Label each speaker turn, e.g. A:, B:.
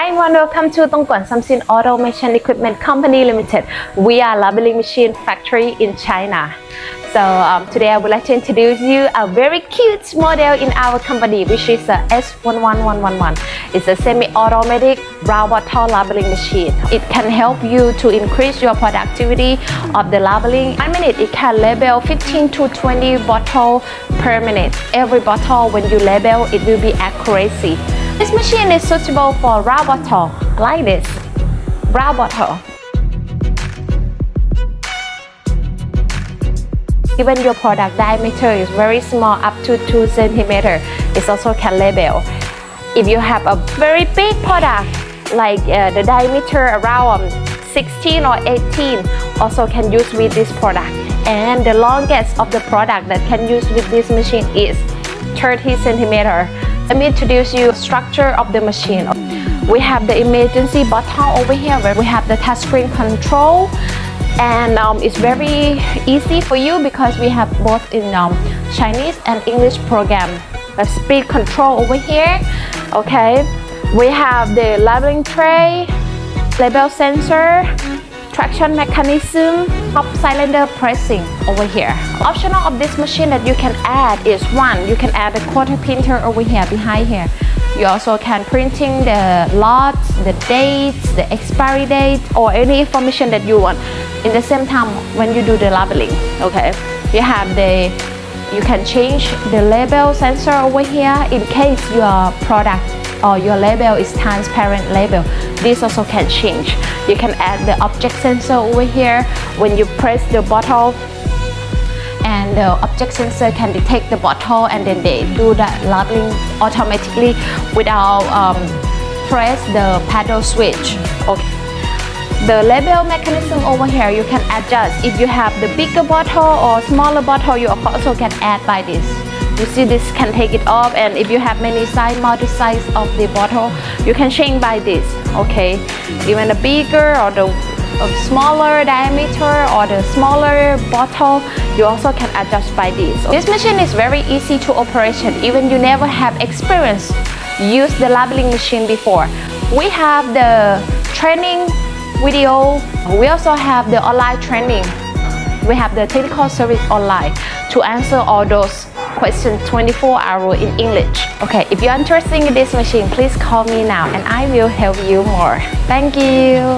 A: Hi everyone, welcome to SUMSYN Automation Equipment Company Limited. We are labeling machine factory in China. So today I would like to introduce you a very cute model in our company, which is a S11111. It's a semi-automatic brown bottle labeling machine. It can help you to increase your productivity of the labeling. 1 minute it can label 15 to 20 bottles per minute. Every bottle when you label, it will be accuracy. This machine is suitable for round bottle, like this, round bottle. Even your product diameter is very small, up to 2 centimeters, it also can label. If you have a very big product, like the diameter around 16 or 18, also can use with this product. And the longest of the product that can use with this machine is 30 centimeters. Let me introduce you the structure of the machine. We have the emergency button over here where we have the touchscreen control, and it's very easy for you because we have both in Chinese and English program. The speed control over here. Okay, we have the labeling tray, label sensor, traction mechanism, top cylinder pressing over here. Optional of this machine that you can add is one, you can add a quarter printer over here behind here. You also can printing the lots, the dates, the expiry date, or any information that you want in the same time when you do the labeling. Okay, you have you can change the label sensor over here in case your product or your label is transparent label. This also can change. You can add the object sensor over here. When you press the bottle, and the object sensor can detect the bottle, and then they do the labeling automatically without press the paddle switch. Okay. The label mechanism over here, you can adjust. If you have the bigger bottle or smaller bottle, you also can add by this. You see, this can take it off, and if you have many size, multi-size of the bottle, you can change by this. Okay, even the bigger or the smaller diameter or the smaller bottle, you also can adjust by this. This machine is very easy to operation, even you never have experience use the labeling machine before. We have the training video. We also have the online training. We have the technical service online to answer all those questions 24 hours in English. Okay, if you're interested in this machine, please call me now and I will help you more. Thank you.